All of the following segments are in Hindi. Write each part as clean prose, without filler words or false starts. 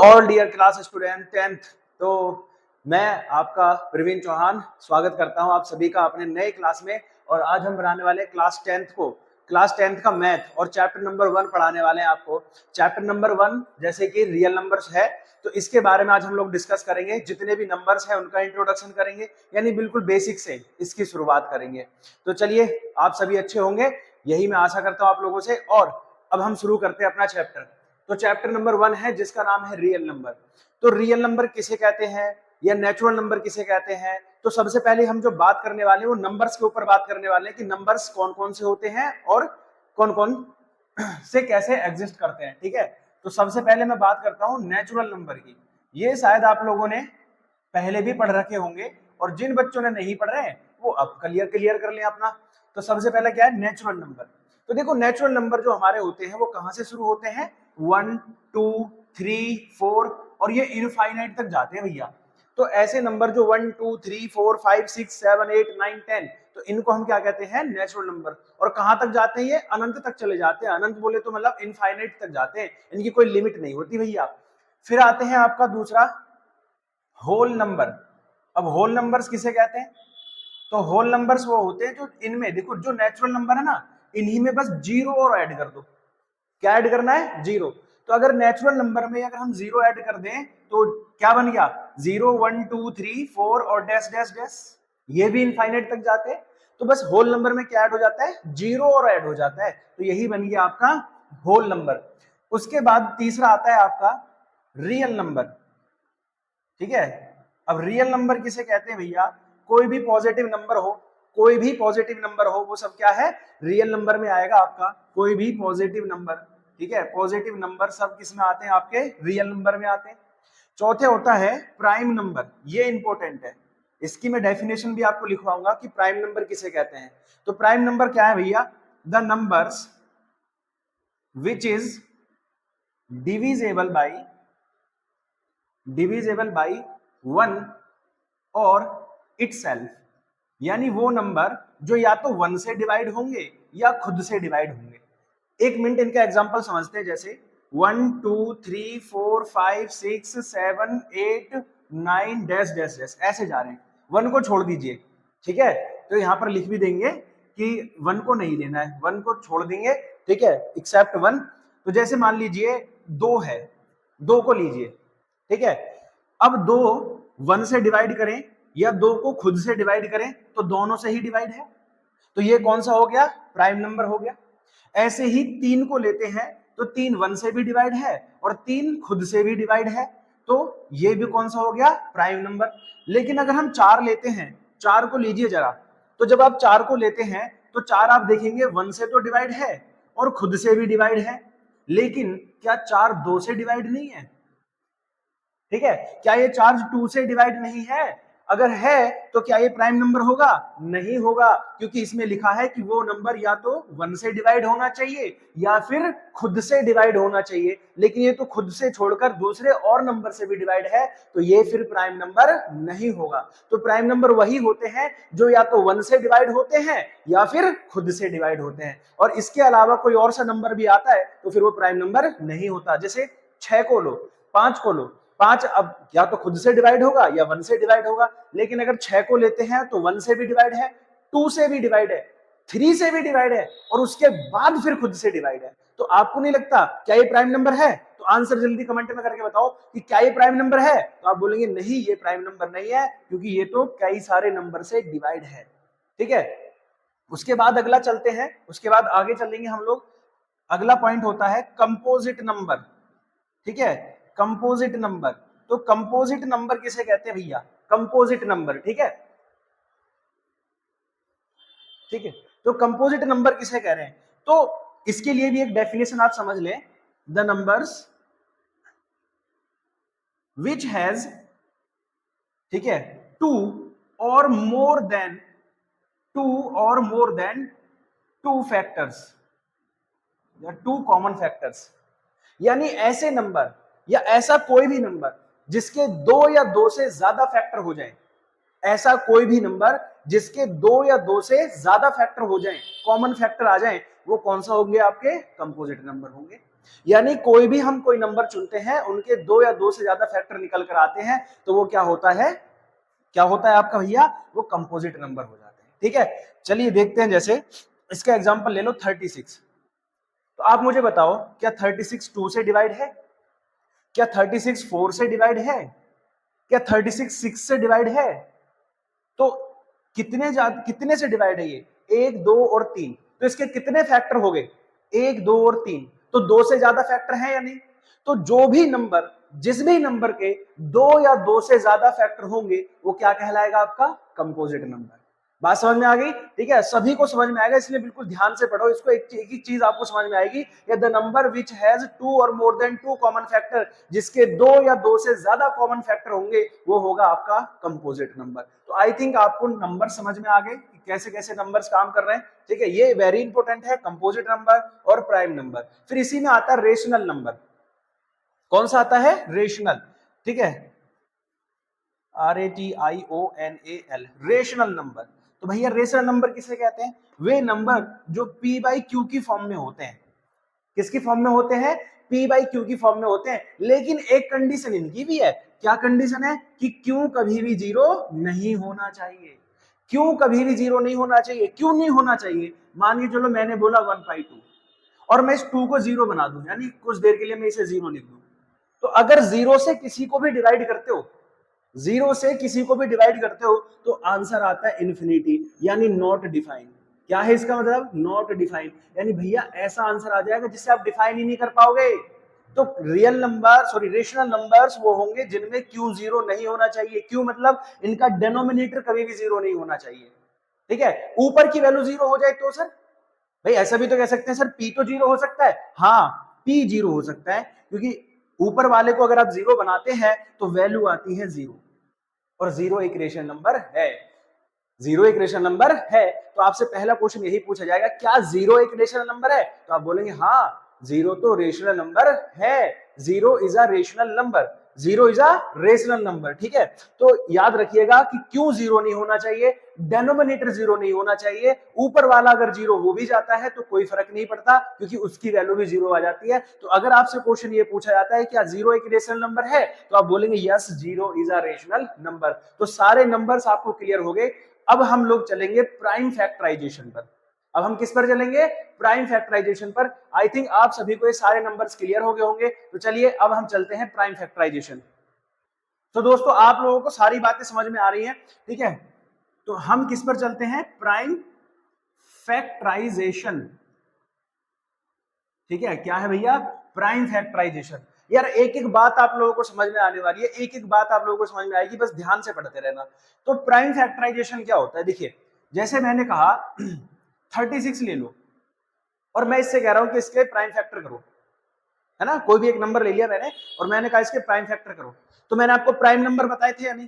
All dear class student 10th। तो मैं आपका प्रवीण चौहान स्वागत करता हूं आप सभी का अपने नए क्लास में। और आज हम बनाने वाले क्लास 10th का मैथ और चैप्टर नंबर 1 पढ़ाने वाले हैं आपको। चैप्टर नंबर 1 जैसे कि रियल नंबर्स है, तो इसके बारे में आज हम लोग डिस्कस करेंगे। जितने भी नंबर्स हैं उनका इंट्रोडक्शन करेंगे, यानी बिल्कुल बेसिक से इसकी शुरुआत करेंगे। तो चलिए, आप सभी अच्छे होंगे, यही मैं आशा करता हूं आप लोगों से। और अब हम शुरू करते हैं अपना चैप्टर। तो चैप्टर नंबर 1 है जिसका नाम है रियल नंबर। तो रियल नंबर किसे कहते हैं या नेचुरल नंबर किसे कहते हैं? तो सबसे पहले हम जो बात करने वाले हैं वो नंबर्स के ऊपर बात करने वाले हैं कि नंबर्स कौन कौन से होते हैं और कौन कौन से कैसे एग्जिस्ट करते हैं। ठीक है, तो सबसे पहले मैं बात करता हूं नेचुरल नंबर की। ये शायद आप लोगों ने पहले भी पढ़ रखे होंगे, और जिन बच्चों ने नहीं पढ़ रहे हैं वो अब क्लियर कर लें अपना। तो सबसे पहले क्या है? Natural number. तो देखो, नेचुरल नंबर जो हमारे होते हैं वो कहां से शुरू होते हैं? 1 2 3 4 और ये इनफाइनाइट तक जाते हैं भैया। तो ऐसे नंबर जो 1 2 3 4 5 6 7 8 9 10, तो इनको हम क्या कहते हैं? Natural number. और कहां तक जाते हैं? ये अनंत तक चले जाते हैं। अनंत बोले तो मतलब इनफाइनाइट तक जाते हैं, इनकी कोई लिमिट नहीं होती भैया। फिर आते हैं आपका दूसरा, होल नंबर। अब होल नंबर्स किसे कहते हैं? तो होल नंबर्स वो होते हैं जो इनमें, देखो, जो नेचुरल नंबर है ना, इन्हीं में बस जीरो और ऐड कर दो। क्या ऐड करना है? जीरो। तो अगर नेचुरल नंबर में अगर हम जीरो ऐड कर दें तो क्या बन गया? 0 1 2 3 4 और डैश डैश डैश, ये भी इनफाइनाइट तक जाते हैं। तो बस होल नंबर में क्या ऐड हो जाता है? जीरो और ऐड हो जाता है। तो यही बन गया आपका होल नंबर। उसके बाद तीसरा आता है आपका रियल नंबर। ठीक है, अब रियल नंबर किसे कहते हैं भैया? कोई भी पॉजिटिव नंबर हो, कोई भी पॉजिटिव नंबर हो, वो सब क्या है? रियल नंबर में आएगा आपका। कोई भी पॉजिटिव नंबर, ठीक है, पॉजिटिव नंबर सब किस में आते हैं? आपके रियल नंबर में आते हैं। चौथे होता है प्राइम नंबर। ये इंपॉर्टेंट है, इसकी मैं डेफिनेशन भी आपको लिखवाऊंगा कि प्राइम नंबर किसे कहते हैं। तो प्राइम नंबर क्या है भैया? The numbers which is divisible by 1 और इटसेल्फ। यानी वो नंबर जो या तो 1 से डिवाइड होंगे या खुद से डिवाइड होंगे। एक मिनट, इनका एग्जांपल समझते हैं। जैसे 1 2 3 4 5 6 7 8 9 डैश डैश डैश ऐसे जा रहे हैं। 1 को छोड़ दीजिए, ठीक है। तो यहां पर लिख भी देंगे कि 1 को नहीं लेना है, 1 को छोड़ देंगे, ठीक है, एक्सेप्ट 1। तो जैसे मान लीजिए 2 है, 2 को लीजिए, ठीक है। अब 2 1 से डिवाइड करें या 2 को खुद से डिवाइड करें, तो दोनों से ही डिवाइड है। तो ये कौन सा हो गया? प्राइम नंबर हो गया। ऐसे ही 3 को लेते हैं तो 3 1 से भी डिवाइड है और 3 खुद से भी डिवाइड है, तो ये भी कौन सा हो गया? Prime number. लेकिन अगर हम 4 लेते हैं, 4 को लीजिए जरा, तो जब आप 4 को लेते हैं तो 4 आप देखेंगे 1 से तो डिवाइड है और खुद से भी डिवाइड है, लेकिन क्या 4 2 से डिवाइड नहीं है? ठीक है, क्या ये चार्ज 2 से डिवाइड नहीं है? अगर है तो क्या ये प्राइम नंबर होगा? नहीं होगा, क्योंकि इसमें लिखा है कि वो नंबर या तो 1 से डिवाइड होना चाहिए या फिर खुद से डिवाइड होना चाहिए। लेकिन ये तो खुद से छोड़कर दूसरे और नंबर से भी डिवाइड है, तो ये फिर प्राइम नंबर नहीं होगा। तो प्राइम नंबर वही होते हैं जो या तो 1 से डिवाइड होते हैं या फिर खुद से डिवाइड होते हैं, और इसके अलावा कोई और सा नंबर भी आता है तो फिर वो प्राइम नंबर नहीं होता। जैसे 6 को लो, 5 को लो, 5 अब या तो खुद से डिवाइड होगा या 1 से डिवाइड होगा, लेकिन अगर 6 को लेते हैं तो 1 से भी डिवाइड है, 2 से भी डिवाइड है, 3 से भी डिवाइड है और उसके बाद फिर खुद से डिवाइड है। तो आपको नहीं लगता क्या ये प्राइम नंबर है? तो आंसर जल्दी कमेंट में करके बताओ कि क्या ये प्राइम नंबर है। तो आप बोलेंगे नहीं, ये प्राइम नंबर नहीं है, क्योंकि ये तो कई सारे नंबर से डिवाइड है। ठीक है, उसके बाद अगला चलते हैं, उसके बाद आगे चलेंगे हम लोग। अगला पॉइंट होता है कंपोजिट नंबर। ठीक है, कंपोजिट नंबर। तो कंपोजिट नंबर किसे कहते हैं भैया? कंपोजिट नंबर, ठीक है, ठीक है। तो कंपोजिट नंबर किसे कह रहे हैं? तो इसके लिए भी एक डेफिनेशन आप समझ लें। द नंबर्स विच हैज, ठीक है, टू और मोर देन टू फैक्टर्स या 2 कॉमन फैक्टर्स। यानी ऐसे नंबर या ऐसा कोई भी नंबर जिसके 2 या 2 से ज्यादा फैक्टर हो जाए, ऐसा कोई भी नंबर जिसके 2 या 2 से ज्यादा फैक्टर हो जाए, कॉमन फैक्टर आ जाए, वो कौन सा होंगे? आपके कंपोजिट नंबर होंगे। यानी कोई भी हम कोई नंबर चुनते हैं, उनके 2 या 2 से ज्यादा फैक्टर निकल कर आते हैं, तो वो क्या होता है, क्या होता है आपका भैया, वो कंपोजिट नंबर हो जाते हैं। ठीक है, चलिए देखते हैं। जैसे इसका एग्जांपल ले लो 36। तो आप मुझे बताओ, क्या 36 2 से डिवाइड है? क्या 36 4 से डिवाइड है? क्या 36 6 से डिवाइड है? तो कितने से डिवाइड है ये? 1 2 और 3। तो इसके कितने फैक्टर हो गए? 1 2 और 3। तो 2 से ज्यादा फैक्टर है या नहीं? तो जो भी नंबर, जिस भी नंबर के 2 या 2 से ज्यादा फैक्टर होंगे, वो क्या कहलाएगा? आपका कंपोजिट नंबर। बात समझ में आ गई? ठीक है, सभी को समझ में आएगा, इसलिए बिल्कुल ध्यान से पढ़ो इसको। एक ही चीज आपको समझ में आएगी, द नंबर विच हैज 2 और मोर देन 2 कॉमन फैक्टर, जिसके 2 या 2 से ज्यादा कॉमन फैक्टर होंगे, वो होगा आपका कंपोजिट नंबर। तो आई थिंक आपको नंबर समझ में आ गए कि कैसे कैसे नंबर्स काम कर रहे हैं। ठीक है, ये वेरी इंपॉर्टेंट है, कंपोजिट नंबर और प्राइम नंबर। फिर इसी में आता है रेशनल नंबर। कौन सा आता है? रेशनल। ठीक है, RATIONAL, रेशनल नंबर। तो भैया रेशनल नंबर किसे कहते हैं? वे नंबर जो P/Q की फॉर्म में होते हैं। किसकी फॉर्म में होते हैं? P/Q की फॉर्म में होते हैं। लेकिन एक कंडीशन इनकी भी है। क्या कंडीशन है? कि Q कभी भी जीरो नहीं होना चाहिए। Q कभी भी जीरो नहीं होना चाहिए। क्यों नहीं होना चाहिए? मान के चलो मैंने बोला 1/2 और मैं इस 2 को जीरो बना दूं, यानी कुछ देर के लिए मैं इसे जीरो लिख दूं, तो अगर जीरो से किसी को भी डिवाइड करते हो, जीरो से किसी को भी डिवाइड करते हो, तो आंसर आता है इन्फिनिटी, यानी नॉट डिफाइंड। क्या है इसका मतलब? नॉट डिफाइंड, यानी भैया ऐसा आंसर आ जाएगा जिससे आप डिफाइन ही नहीं कर पाओगे। तो real number, sorry rational numbers वो होंगे जिनमें क्यू जीरो नहीं होना चाहिए। क्यू मतलब इनका डेनोमिनेटर कभी भी जीरो नहीं होना चाहिए। ठीक है, ऊपर की वैल्यू जीरो हो जाए तो सर, भाई ऐसा भी तो कह सकते हैं सर पी तो जीरो हो सकता है। हाँ, पी जीरो हो सकता है, क्योंकि ऊपर वाले को अगर आप जीरो बनाते हैं तो वैल्यू आती है जीरो, और जीरो एक रेशनल नंबर है। जीरो एक रेशनल नंबर है। तो आपसे पहला क्वेश्चन यही पूछा जाएगा, क्या जीरो एक रेशनल नंबर है? तो आप बोलेंगे हाँ, जीरो तो रेशनल नंबर है। Zero is a rational number. Zero is a rational number. ठीक है, तो याद रखिएगा कि क्यों जीरो नहीं होना चाहिए? डेनोमिनेटर जीरो नहीं होना चाहिए। ऊपर वाला अगर जीरो हो भी जाता है तो कोई फर्क नहीं पड़ता, क्योंकि उसकी वैल्यू भी जीरो आ जाती है। तो अगर आपसे क्वेश्चन ये पूछा जाता है क्या जीरो एक रेशनल नंबर है, तो आप बोलेंगे yes, zero is a rational number. तो सारे नंबर्स आपको क्लियर हो गए। अब हम लोग चलेंगे प्राइम फैक्टराइजेशन पर। अब हम किस पर चलेंगे? प्राइम फैक्टराइजेशन पर। आई थिंक आप सभी को ये सारे नंबर्स क्लियर हो गए होंगे। तो चलिए अब हम चलते हैं प्राइम फैक्टराइजेशन। तो दोस्तों आप लोगों को सारी बातें समझ में आ रही हैं? ठीक है, तो हम किस पर चलते हैं? Prime factorization. ठीक है, क्या है भैया? Prime factorization. यार एक एक बात आप लोगों को समझ में आने वाली है, एक एक बात आप लोगों को समझ में आएगी, बस ध्यान से पढ़ते रहना। तो प्राइम फैक्टराइजेशन क्या होता है? देखिए, जैसे मैंने कहा 36 ले लो, और मैं इससे कह रहा हूं कि इसके प्राइम फैक्टर करो, है ना? कोई भी एक नंबर ले लिया मैंने और मैंने कहा इसके प्राइम फैक्टर करो। तो मैंने आपको प्राइम नंबर बताए थे या नहीं?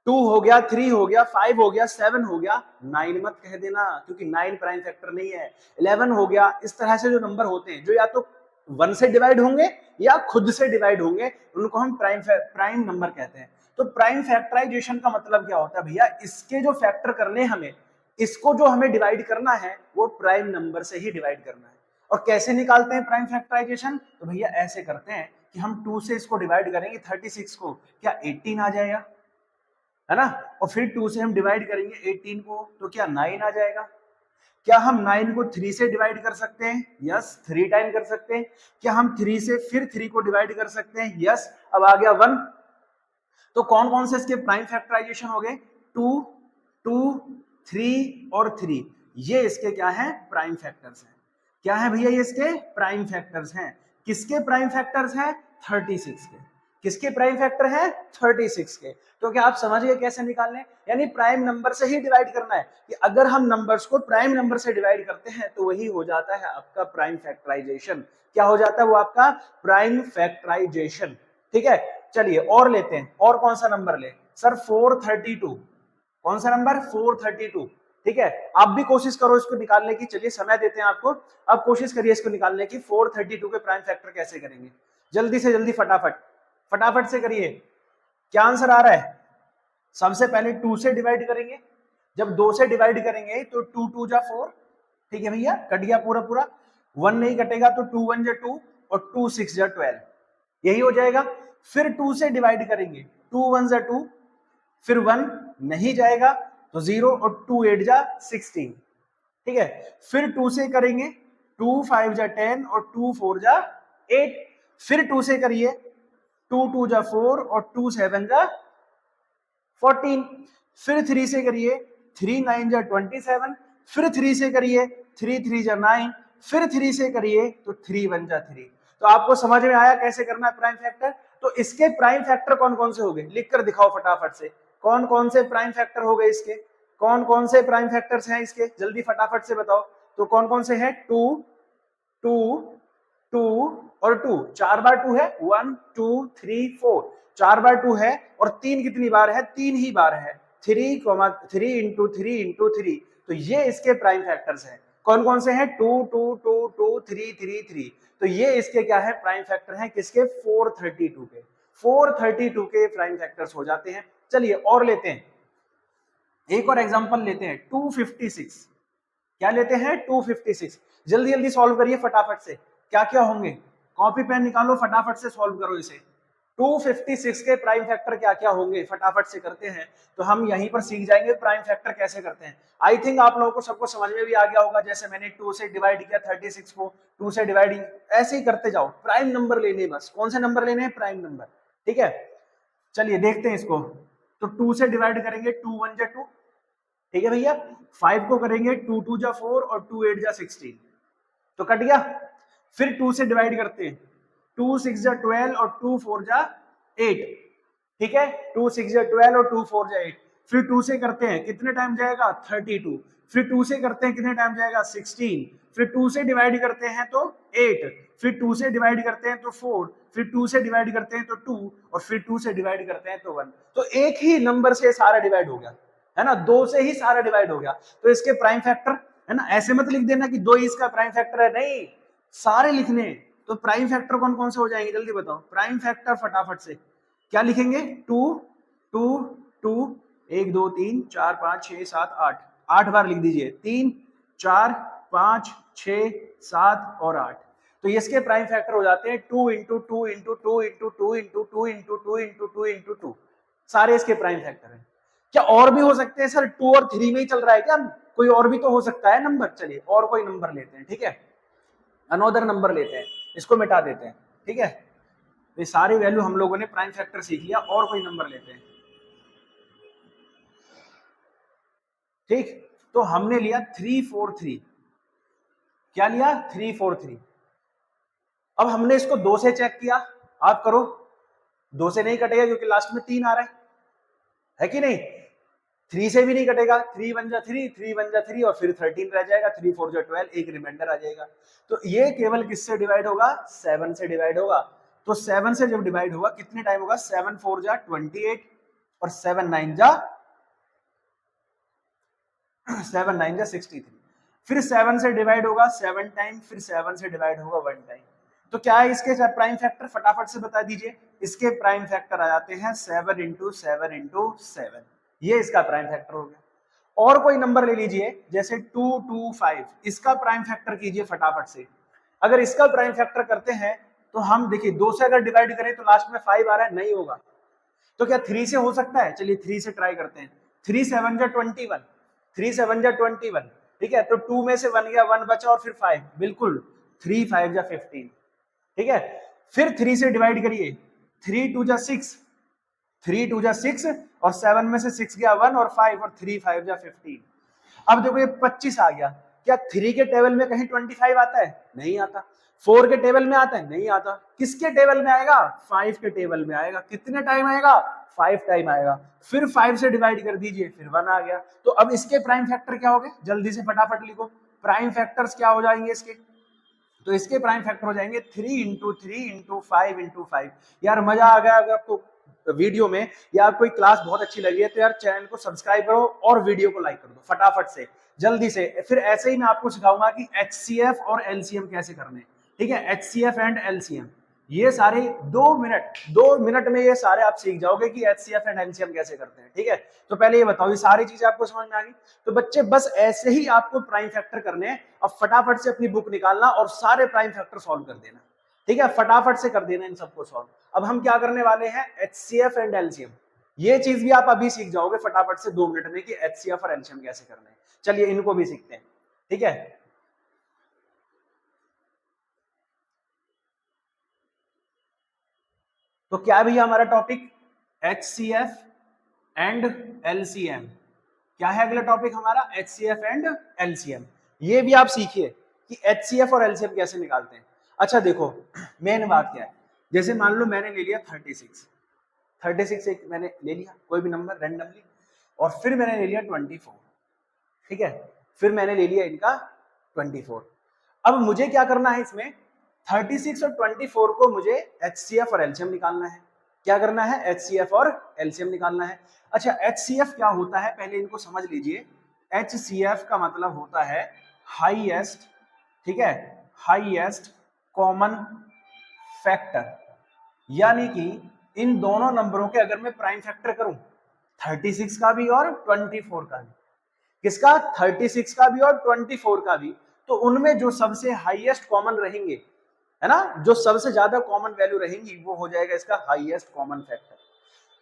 2 हो गया, 3 हो गया, 5 हो गया, 7 हो गया। 9 मत कह देना, क्योंकि 9 प्राइम फैक्टर नहीं है। 11 हो गया। इस तरह से जो नंबर होते हैं, जो या तो 1 से डिवाइड होंगे या खुद से डिवाइड होंगे, उनको हम प्राइम नंबर कहते हैं। तो प्राइम फैक्टराइजेशन का मतलब क्या होता है भैया? इसके जो फैक्टर करने हमें, इसको जो हमें डिवाइड करना है, वो प्राइम नंबर से ही डिवाइड करना है। और कैसे निकालते हैं प्राइम फैक्टराइजेशन? तो भैया ऐसे करते हैं कि हम 2 से इसको डिवाइड करेंगे 36 को, क्या 18 आ जाएगा? है ना? और फिर 2 से हम डिवाइड करेंगे 18 को, तो क्या 9 आ जाएगा? क्या हम 9 को 3 से डिवाइड कर सकते हैं? यस, 3 टाइम कर सकते हैं। क्या हम 3 से फिर 3 को डिवाइड कर सकते हैं? यस। अब आ गया 1। तो कौन कौन से इसके प्राइम फैक्टराइजेशन हो गए? 2, 2, 3 और 3। ये इसके क्या है? प्राइम फैक्टर्स हैं। क्या है भैया? ये इसके प्राइम फैक्टर्स हैं। किसके प्राइम फैक्टर्स हैं? 36 के। किसके प्राइम फैक्टर है? 36 के। तो क्या आप समझ गए कैसे निकालने? यानी प्राइम नंबर से ही डिवाइड करना है, कि अगर हम नंबर्स को प्राइम नंबर से डिवाइड करते हैं तो वही हो जाता है आपका प्राइम फैक्टराइजेशन। क्या हो जाता है वो? आपका प्राइम फैक्टराइजेशन। ठीक है, चलिए और लेते हैं। और कौन सा नंबर ले? सर 432। कौन सा नंबर? 432। ठीक है, आप भी कोशिश करो इसको निकालने की। चलिए समय देते हैं आपको, अब कोशिश करिए इसको निकालने की। 432 के प्राइम फैक्टर कैसे करेंगे? जल्दी से जल्दी, फटाफट फटाफट से करिए। क्या आंसर आ रहा है? सबसे पहले 2 से डिवाइड करेंगे। जब 2 से डिवाइड करेंगे तो 2 2 जा 4। ठीक है भैया, कट गया पूरा पूरा। 1 नहीं कटेगा तो 2 1 जा 2 और 2 6 जा 12, यही हो जाएगा। फिर 2 से डिवाइड करेंगे, 2 1 जा 2, फिर 1 नहीं जाएगा तो 0 और 2 8 जा 16, ठीक है। फिर 2 से करेंगे, 2 5 जा 10 और 2 4 जा 8, फिर 2 से करिए, 2 2 जा 4 और 2 7 जा 14, फिर 3 से करिए, 3 9 जा 27, फिर 3 से करिए, 3 3 जा 9, फिर 3 से करिए तो 3 1 जा 3। तो आपको समझ में आया कैसे करना है प्राइम फैक्टर। तो इसके प्राइम फैक्टर कौन कौन से हो गए, लिख कर दिखाओ फटाफट से, कौन कौन से प्राइम फैक्टर हो गए इसके, कौन कौन से प्राइम फैक्टर्स हैं इसके, जल्दी फटाफट से बताओ। तो कौन कौन से हैं, 2 2 2 और 2, 4 बार 2 है, 1 2 3 4, 4 बार 2 है, और 3 कितनी बार है, 3 ही बार है, 3 3 इंटू 3 इंटू 3। तो ये इसके प्राइम फैक्टर्स हैं, कौन कौन से हैं, 2 2 2 2 3 3 3। तो ये इसके क्या है, प्राइम फैक्टर हैं, किसके, 432 के, 432 के प्राइम फैक्टर्स हो जाते हैं। चलिए और लेते हैं, एक और एग्जांपल लेते हैं, 256, क्या लेते हैं, 256। जल्दी जल्दी सॉल्व करिए फटाफट से, क्या क्या होंगे, कॉपी पेन निकालो, फटाफट से सॉल्व करो इसे। 256 के प्राइम फैक्टर क्या क्या होंगे, फटाफट से करते हैं, तो हम यहीं पर सीख जाएंगे प्राइम फैक्टर कैसे करते हैं। आई थिंक आप लोगों को सबको समझ में भी आ गया होगा, जैसे मैंने 2 से डिवाइड किया 36 को, 2 से डिवाइड, ऐसे ही करते जाओ, प्राइम नंबर लेने, बस कौन से नंबर लेने हैं, प्राइम नंबर, ठीक है। चलिए देखते हैं इसको, तो 2 से डिवाइड करेंगे, 2 1 जा 2, ठीक है भैया। 5 को करेंगे, 2 2 जा 4 और 2 8 जा 16, तो कट गया। फिर 2 से डिवाइड करते हैं, 2 6 जा 12 और 2 4 जा 8, ठीक है, 2 6 जा 12 और 2 4 जा 8। फिर 2 से करते हैं, कितने टाइम जाएगा, 32। फिर 2 से करते हैं, कितने टाइम जाएगा, 16। फिर 2 से डिवाइड करते हैं तो 8, फिर 2 से डिवाइड करते हैं तो 4, फिर 2 से डिवाइड करते हैं तो 2, और फिर 2 से डिवाइड करते हैं तो 1। तो एक ही नंबर से सारा डिवाइड हो गया, है ना, 2 से ही सारा डिवाइड हो गया। तो इसके प्राइम फैक्टर, है ना, ऐसे मत लिख देना कि 2 इसका प्राइम फैक्टर है, नहीं, सारे लिखने। तो प्राइम फैक्टर कौन कौन से हो जाएंगे, जल्दी बताओ प्राइम फैक्टर फटाफट से, क्या लिखेंगे, 2 2 2, 1 2 3 4 5 6 7 8, 8 बार लिख दीजिए, 3 4 5 6 7 और 8। तो इसके प्राइम फैक्टर हो जाते हैं 2 into 2 into 2 into 2 into 2 into 2 into 2 into 2, सारे इसके प्राइम फैक्टर हैं। क्या और भी हो सकते हैं सर, 2 और 3 में ही चल रहा है क्या, कोई और भी तो हो सकता है नंबर। चलिए और कोई नंबर लेते हैं, ठीक है, अनोदर नंबर लेते हैं, इसको मिटा देते हैं, ठीक है। ये सारी वैल्यू हम लोगों ने प्राइम फैक्टर सीख लिया, और कोई नंबर लेते हैं, ठीक। तो हमने लिया 343, क्या लिया, 343। अब हमने इसको 2 से चेक किया, आप करो, 2 से नहीं कटेगा क्योंकि लास्ट में 3 आ रहा है कि नहीं, 3 से भी नहीं कटेगा, 3 1 जा 3, 3 1 जा 3 और फिर 13 रह जाएगा, 3 4 जा 12, एक रिमाइंडर आ जाएगा। तो ये केवल किससे डिवाइड होगा, 7 से डिवाइड होगा। तो 7 से जब डिवाइड होगा कितने टाइम होगा, 7 4 जा 28 और 7 9 जा 63। फिर 7 से डिवाइड होगा 7 टाइम, फिर 7 से डिवाइड होगा 1 टाइम। तो क्या है इसके प्राइम फैक्टर, फटाफट से बता दीजिए। इसके प्राइम फैक्टर आ जाते हैं 7 इंटू 7 इंटू 7, ये इसका प्राइम फैक्टर हो गया। और कोई नंबर ले लीजिए, जैसे 225, इसका प्राइम फैक्टर कीजिए फटाफट से। अगर इसका प्राइम फैक्टर करते हैं तो हम देखिए 2 से अगर डिवाइड करें तो लास्ट में 5 आ रहा है, नहीं होगा। तो क्या 3 से हो सकता है, चलिए 3 से ट्राई करते हैं। 3 7 जा 21, 3 7 जा 21, ठीक है। तो 2 में से 1 गया, 1 बचा और फिर 5, बिल्कुल 3 5 जा 15, ठीक है। फिर 3 से डिवाइड करिए, 3 2 जा 6, 3 2 जा 6 और 7 में से 6 गया 1 और 5 और 3 5 जा 15। अब देखो ये 25 आ गया, क्या 3 के टेबल में कहीं 25 आता है, नहीं आता। 4 के टेबल में आता है, नहीं आता। किसके टेबल में आएगा, 5 के टेबल में आएगा। कितने टाइम आएगा, 5 टाइम आएगा। फिर 5 से डिवाइड कर दीजिए, फिर 1 आ गया। तो अब इसके प्राइम फैक्टर क्या हो गए, जल्दी से फटाफट लिखो, प्राइम फैक्टर्स क्या हो जाएंगे इसके। तो इसके प्राइम फैक्टर हो जाएंगे 3 इंटू 3 इंटू 5 इंटू 5। यार मजा आ गया अगर आपको वीडियो में, या कोई क्लास बहुत अच्छी लगी है तो यार चैनल को सब्सक्राइब करो और वीडियो को लाइक कर दो फटाफट से, जल्दी से। फिर ऐसे ही मैं आपको सिखाऊंगा कि HCF और LCM कैसे करने, ठीक है, HCF एंड LCM। ये सारे 2 मिनट में ये सारे आप सीख जाओगे कि एचसीएफ एंड एलसीएम कैसे करते हैं। ठीक है, तो पहले ये बताओ, ये सारी चीजें आपको समझ में आ गई? तो बच्चे बस ऐसे ही आपको प्राइम फैक्टर करने हैं। अब फटाफट से अपनी बुक निकालना और सारे प्राइम फैक्टर सॉल्व कर देना। ठीक है, फटाफट से कर देना इन सबको सॉल्व। अब हम क्या करने वाले हैं, एचसीएफ एंड एलसीएम। ये चीज भी आप अभी सीख जाओगे फटाफट से 2 मिनट में कि एचसीएफ और एलसीएम कैसे करना है। चलिए इनको भी सीखते हैं। ठीक है, तो क्या है भैया हमारा टॉपिक, एचसीएफ एंड एलसीएम। क्या है अगला टॉपिक हमारा, एचसीएफ एंड एलसीएम। ये भी आप सीखिए कि एचसीएफ और एलसीएम कैसे निकालते हैं। अच्छा देखो, मेन बात क्या है, जैसे मान लो मैंने ले लिया 36 एक मैंने ले लिया कोई भी नंबर रैंडमली, और फिर मैंने ले लिया 24। ठीक है, फिर मैंने ले लिया इनका 24। अब मुझे क्या करना है इसमें, 36 और 24 को मुझे एचसीएफ और एलसीएम निकालना है। क्या करना है, एचसीएफ और एलसीएम निकालना है। अच्छा, एचसीएफ क्या होता है पहले इनको समझ लीजिए। एचसीएफ का मतलब होता है हाईएस्ट, ठीक है, हाईएस्ट कॉमन फैक्टर। यानी कि इन दोनों नंबरों के अगर मैं प्राइम फैक्टर करूं, 36 का भी और 24 का भी, किसका, 36 का भी और 24 का भी, तो उनमें जो सबसे हाईएस्ट कॉमन रहेंगे, है ना, जो सबसे ज्यादा कॉमन वैल्यू रहेंगी, वो हो जाएगा इसका हाईएस्ट कॉमन फैक्टर।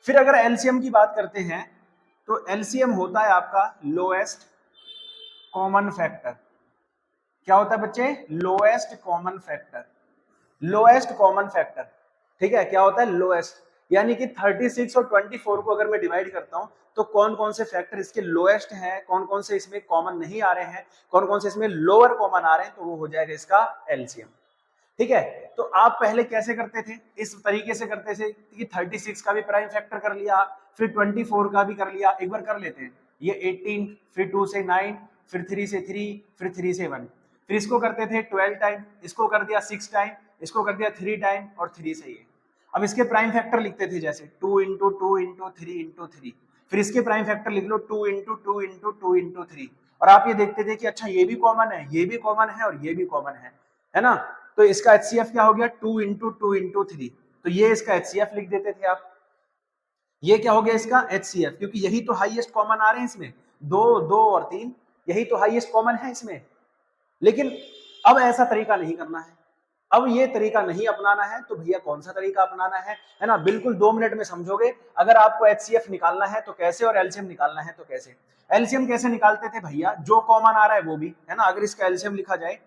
फिर अगर एलसीएम की बात करते हैं, तो एलसीएम होता है आपका लोएस्ट कॉमन फैक्टर। क्या होता है बच्चे, lowest common factor, lowest common factor. ठीक है, क्या होता है, लोएस्ट, यानी कि 36 और 24 को अगर मैं डिवाइड करता हूं, तो कौन कौन से फैक्टर इसके लोएस्ट हैं, कौन कौन से इसमें कॉमन नहीं आ रहे हैं, कौन कौन से इसमें लोअर कॉमन आ रहे हैं, तो वो हो जाएगा इसका एलसीएम। ठीक है, तो आप पहले कैसे करते थे, इस तरीके से करते थे कि 36 का भी प्राइम फैक्टर कर लिया, फिर 24 का भी कर लिया। एक बार कर लेते हैं, ये 18, फिर 2 से 9, फिर 3 से 3, फिर 3 से 1, फिर इसको करते थे 12 टाइम, इसको कर दिया 6 टाइम, इसको कर दिया 3 टाइम, और 3 से ये। अब इसके प्राइम फैक्टर लिखते थे जैसे 2 इंटू 2 इंटू 3 इंटू 3, फिर इसके प्राइम फैक्टर लिख लो 2 इंटू 2 इंटू 2 इंटू 3, और आप ये देखते थे कि अच्छा ये भी कॉमन है, ये भी कॉमन है, और ये भी कॉमन है ना। तो इसका एचसीएफ क्या हो गया, 2 इंटू 2 इंटू 3, तो ये इसका एचसीएफ लिख देते थे आप। ये क्या हो गया इसका एचसीएफ, क्योंकि यही तो हाईएस्ट कॉमन आ रहे हैं इसमें, 2, 2 और 3, यही तो हाईएस्ट कॉमन है इसमें। लेकिन अब ऐसा तरीका नहीं करना है, अब ये तरीका नहीं अपनाना है, तो भैया कौन सा तरीका अपनाना है ना, बिल्कुल 2 मिनट में समझोगे। अगर आपको एचसीएफ निकालना है तो कैसे, और एलसीएम निकालना है तो कैसे। एलसीएम कैसे निकालते थे भैया, जो कॉमन आ रहा है वो भी, है ना, अगर इसका एलसीएम लिखा जाए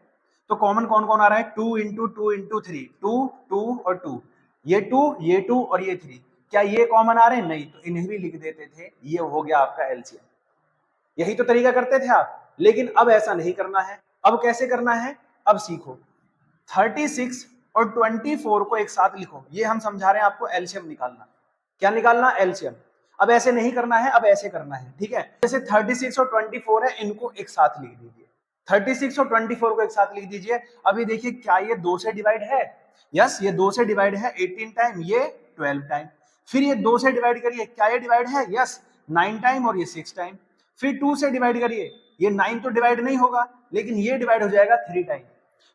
तो कॉमन कौन कौन आ रहा है, 2 इंटू 2 इंटू 3, 2, 2 और 2, ये 2, ये 2 और ये 3, क्या ये कॉमन आ रहे हैं, नहीं, तो इन्हें भी लिख देते थे, ये हो गया आपका एलसीएम। यही तो तरीका करते थे आप, लेकिन अब ऐसा नहीं करना है। अब कैसे करना है, अब सीखो। 36 और 24 को एक साथ लिखो, ये हम समझा रहे हैं आपको एलसीएम निकालना। क्या निकालना, एलसीएम। अब ऐसे नहीं करना है, अब ऐसे करना है। ठीक है, जैसे 36 और 24 है, इनको एक साथ लिख दीजिए, 36 और 24 को एक साथ लिख दीजिए। अभी देखिए क्या ये 2 से डिवाइड है, यस ये 2 से डिवाइड है 18 टाइम, ये 12 टाइम। फिर ये 2 से डिवाइड करिए, क्या ये डिवाइड है, यस 9 टाइम, और ये 6 टाइम। फिर 2 से डिवाइड करिए, ये 9 तो डिवाइड नहीं होगा, लेकिन ये डिवाइड हो जाएगा 3 टाइम।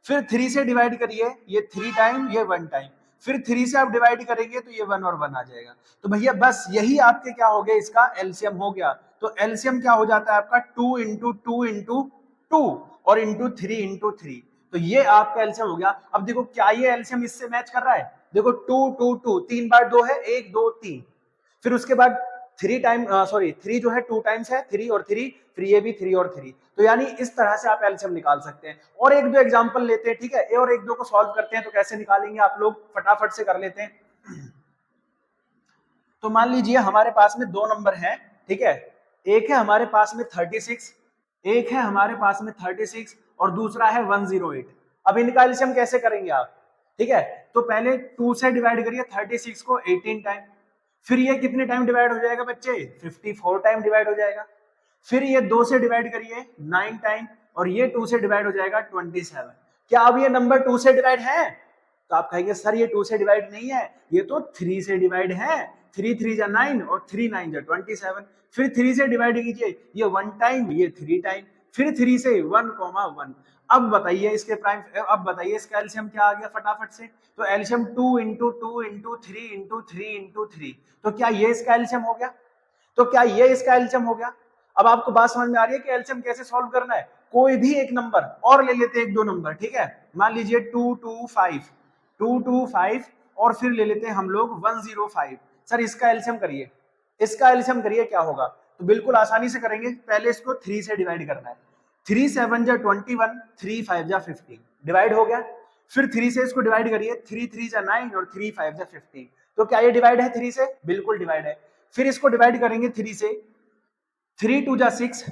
फिर 3 से डिवाइड करिए, ये 3 टाइम, ये 1 टाइम। फिर 3 से आप डिवाइड करेंगे तो ये 1 और 1 आ जाएगा। तो भैया बस यही आपके क्या हो गया, इसका एलसीएम हो गया। तो एलसीएम क्या हो जाता है आपका, 2 इंटू 2 इंटू 2 और इंटू 3 इंटू 3, तो ये आपका एलसीएम हो गया। अब देखो क्या ये एलसीएम इससे मैच कर रहा है, देखो 2 2 2, 3 बार 2 है, 1 2 3, फिर उसके बाद 3 जो है 2 टाइम्स है, 3 और 3, फिर ये भी 3 और 3। तो यानी इस तरह से आप एलसीएम निकाल सकते हैं। और एक दो एग्जांपल लेते हैं, ठीक है, और एक दो को सॉल्व करते हैं, तो कैसे निकालेंगे आप लोग फटाफट से कर लेते हैं। तो मान लीजिए हमारे पास में 2 नंबर है, ठीक है, एक है हमारे पास में 36, एक है हमारे पास में 36 और दूसरा है 108। अब इनका एलसीएम कैसे करेंगे आप, ठीक है, तो पहले 2 से डिवाइड करिए 36 को 18 टाइम, फिर ये कितने टाइम डिवाइड हो जाएगा बच्चे, 54 टाइम डिवाइड हो जाएगा। फिर ये 2 से डिवाइड करिए 9 टाइम, और ये 2 से डिवाइड हो जाएगा 27। क्या अब ये नंबर 2 से डिवाइड है, तो आप कहेंगे सर ये 2 से डिवाइड नहीं है, ये तो 3 से डिवाइड है, 3 3 जा 9 और 3 9 जा 27। फिर 3 से डिवाइड कीजिए, ये 1 टाइम, ये 3 टाइम, फिर 3 से 1,1। अब बताइए इसके प्राइम, अब बताइए इसका एलसीएम क्या आ गया फटाफट से। तो LCM 2 into 2 into 3 into 3 into 3, तो क्या ये इसका एलसीएम हो गया? तो क्या ये इसका एलसीएम हो गया? अब आपको बात समझ में आ रही है कि एलसीएम कैसे सॉल्व करना है। कोई भी एक नंबर और ले लेते हैं, एक दो नंबर, ठीक है। मान लीजिए 225 और फिर ले लेते हैं हम लोग 105। सर इसका एलसीएम करिए, इसका एलसीएम करिए क्या होगा। तो बिल्कुल आसानी से करेंगे, पहले इसको 3 से डिवाइड करना है। 3 7 जा 21, 3 5 जा 15, डिवाइड हो गया। फिर 3 से इसको डिवाइड करिए, 3 3 जा 9 और 3 5 जा 15। तो क्या ये डिवाइड है 3 से? बिल्कुल डिवाइड है। फिर इसको डिवाइड करेंगे 3 से, 3 2 जा 6,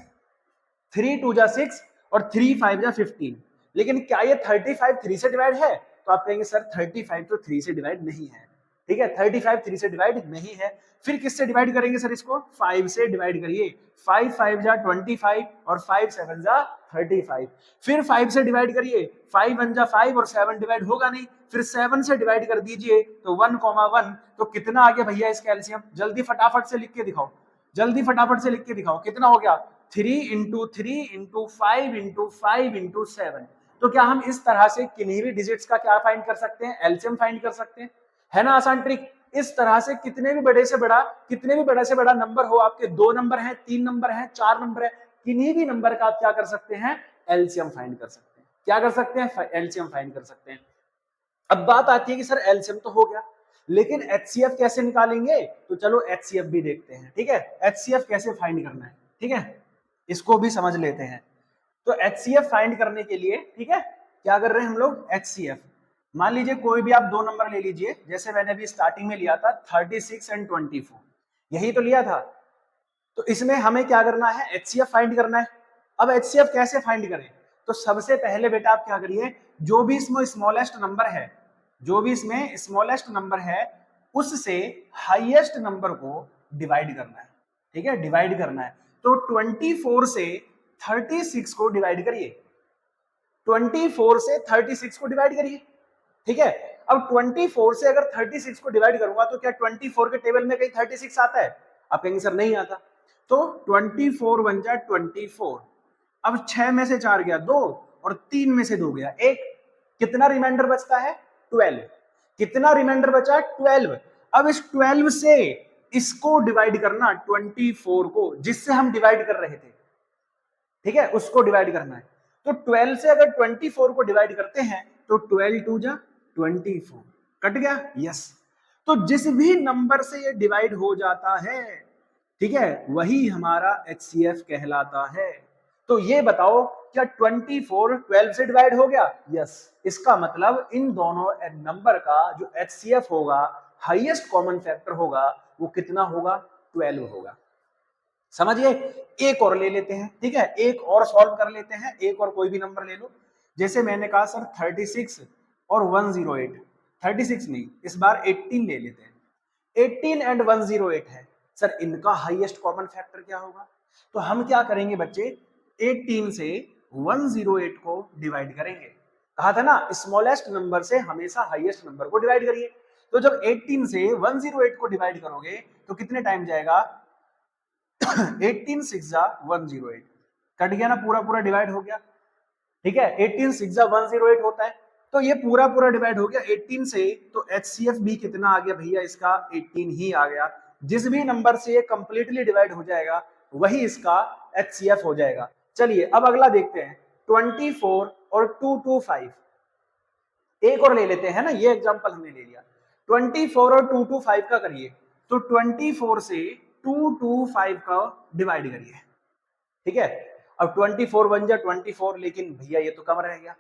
3 2 जा 6 और 3 5 जा 15। लेकिन क्या ये 35 3 से डिवाइड है? तो आप कहेंगे सर 35 तो 3 से डिवाइड नहीं है, ठीक है, 35 3 से डिवाइड नहीं है। फिर किससे डिवाइड करेंगे सर इसको? 5 से डिवाइड करिए। 5 5 जा 25 और 5 7 जा 35। फिर 5 से डिवाइड करिए, 5 1 जा 5 और 7 डिवाइड होगा नहीं। फिर 7 से डिवाइड कर दीजिए तो 1,1। तो कितना आ गया भैया इसका एलसीएम? जल्दी फटाफट से लिख के दिखाओ, जल्दी फटाफट से लिख के दिखाओ, कितना हो गया? 3 इंटू 3 इंटू 5 इंटू 5 इंटू 7। तो क्या हम इस तरह से किन्हीं भी डिजिट्स का क्या फाइंड कर सकते हैं? एलसीएम फाइंड कर सकते हैं, है ना आसान ट्रिक। इस तरह से कितने भी बड़े से बड़ा, कितने भी बड़ा से बड़ा नंबर हो, आपके 2 नंबर हैं, 3 नंबर हैं, 4 नंबर है, किन्हीं भी नंबर का आप क्या कर सकते हैं? एलसीएम फाइंड कर सकते हैं। क्या कर सकते हैं? एलसीएम फाइंड कर सकते हैं। अब बात आती है कि सर एलसीएम तो हो गया, लेकिन एचसीएफ कैसे निकालेंगे? तो चलो एचसीएफ भी देखते हैं, ठीक है। एचसीएफ कैसे फाइंड करना है, ठीक है, इसको भी समझ लेते हैं। तो एचसीएफ फाइंड करने के लिए, ठीक है, क्या कर रहे हैं हम लोग? एचसीएफ मान लीजिए कोई भी आप दो नंबर ले लीजिए, जैसे मैंने अभी स्टार्टिंग में लिया था 36 एंड 24, यही तो लिया था। तो इसमें हमें क्या करना है? एचसीएफ फाइंड करना है। अब एचसीएफ कैसे फाइंड करें? तो सबसे पहले बेटा आप क्या करिए, जो भी इसमें स्मॉलेस्ट नंबर है, जो भी इसमें स्मॉलेस्ट नंबर है, उससे हाईएस्ट नंबर को डिवाइड करना है, ठीक है, डिवाइड करना है। तो 24 से 36 को डिवाइड करिए, 24 से 36 को डिवाइड करिए, ठीक है। अब 24 से अगर 36 को डिवाइड करूंगा तो क्या 24 के टेबल में कहीं 36 आता है? आप कहेंगे सर नहीं आता। तो 24 बन जा 24। अब 6 में से 4 गया 2 और 3 में से 2 गया 1, कितना रिमाइंडर बचता है? 12। कितना रिमाइंडर बचा? 12। अब इस 12 से इसको डिवाइड करना, 24 को जिससे हम डिवाइड कर रहे थे, ठीक है, उसको डिवाइड करना है। तो 12 से अगर 24 को डिवाइड करते हैं तो 12 2 जा 24, कट गया, यस। तो जिस भी नंबर से ये डिवाइड हो जाता है, ठीक है, वही हमारा एचसीएफ कहलाता है। तो ये बताओ क्या 24 12 से डिवाइड हो गया? यस। इसका मतलब इन दोनों नंबर का जो एचसीएफ होगा, हाईएस्ट कॉमन फैक्टर होगा, वो कितना होगा? 12 होगा। समझिए। एक और ले लेते हैं, ठीक है, एक और सॉल्व कर लेते हैं, एक और कोई भी नंबर ले लो। जैसे मैंने कहा सर 36 और 108, 36 नहीं, इस बार 18 ले लेते हैं। 18 एंड 108 है, सर इनका हाईएस्ट कॉमन फैक्टर क्या होगा? तो हम क्या करेंगे बच्चे, 18 से 108 को डिवाइड करेंगे। कहा था ना, स्मॉलेस्ट नंबर से हमेशा हाईएस्ट नंबर को डिवाइड करिए। तो जब 18 से 108 को डिवाइड करोगे तो कितने टाइम जाएगा? 18 6 जा 108, कट गया ना, पूरा पूरा डिवाइड हो गया, ठीक है। 18 6 जा 108 होता है, तो ये पूरा पूरा डिवाइड हो गया 18 से। तो एचसीएफ भी कितना आ गया भैया? इसका 18 ही आ गया। जिस भी नंबर से ये कंप्लीटली डिवाइड हो जाएगा वही इसका एचसीएफ हो जाएगा। चलिए अब अगला देखते हैं, 24 और 225, एक और ले लेते हैं ना, ये एग्जांपल हमने ले लिया। 24 और 225 का करिए, तो 24 से 225 का डिवाइड करिए, ठीक है। अब 24 बन जा 24, लेकिन भैया ये तो कम रह गया,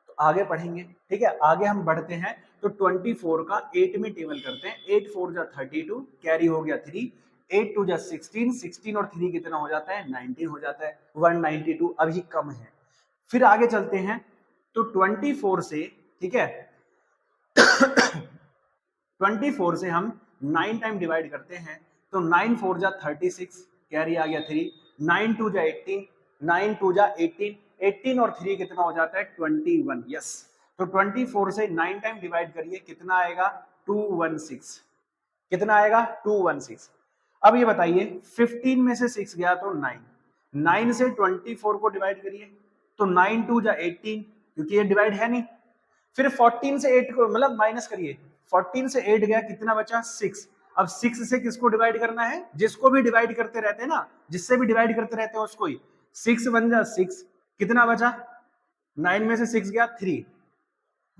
तो आगे पढ़ेंगे, ठीक है, आगे हम बढ़ते हैं। तो 24 का 8 में टेबल करते हैं, 8 4 जा 32, कैरी हो गया 3, 8 2 जा 16, 16 और 3 कितना हो जाता है? 19 हो जाता है, 192 अभी कम है। फिर आगे चलते हैं, तो 24 से, ठीक है, 24 से हम 9 टाइम डिवाइड करते हैं, तो 9 4 जा 36, कैरी आ गया 3, 9 2 जा 18, 9 2 जा 18, 18 और 3 कितना हो जाता है? 21, यस। तो 24 से 9 टाइम डिवाइड करिए, कितना आएगा? 216, कितना आएगा? 216। अब ये बताइए 15 में से 6 गया तो 9, 9 से 24 को डिवाइड करिए तो 9 2 जा 18, क्योंकि ये डिवाइड है नहीं। फिर 14 से 8 को मतलब माइनस करिए, 14 से 8 गया, कितना बचा 6। अब 6 से किसको डिवाइड करना है, जिसको भी डिवाइड करते रहते हैं ना, जिससे भी डिवाइड करते रहते हैं उसको ही। 6 बन जा 6, कितना बचा, 9 में से 6 गया 3,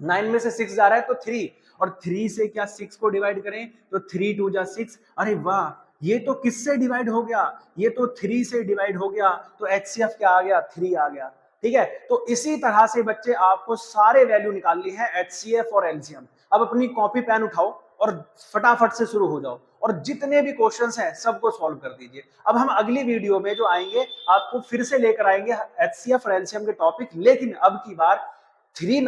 9 में से 6 जा रहा है तो 3, और 3 से क्या 6 को डिवाइड करें तो 3 2 जा 6। अरे वाह, ये तो किससे डिवाइड हो गया, ये तो 3 से डिवाइड हो गया, तो HCF क्या आ गया, 3 आ गया। ठीक है, तो इसी तरह से बच्चे आपको सारे वैल्यू निकालनी है, HCF और LCM। अब अपनी कॉपी पेन उठाओ और फटाफट से शुरू हो जाओ, और जितने भी क्वेश्चंस हैं सबको सॉल्व कर दीजिए। अब हम अगली वीडियो में जो आएंगे आपको फिर से लेकर आएंगे HCF और LCM के टॉपिक, लेकिन अब की बार 3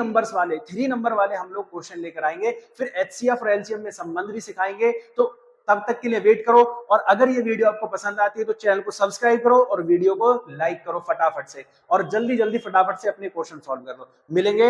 नंबर वाले हम लोग क्वेश्चन लेकर आएंगे, फिर HCF और LCM में संबंध भी सिखाएंगे। तो तब तक के लिए वेट करो, और अगर ये वीडियो आपको पसंद आती है तो चैनल को सब्सक्राइब करो और वीडियो को लाइक करो फटाफट से, और जल्दी जल्दी फटाफट से अपने क्वेश्चन सॉल्व कर लो। मिलेंगे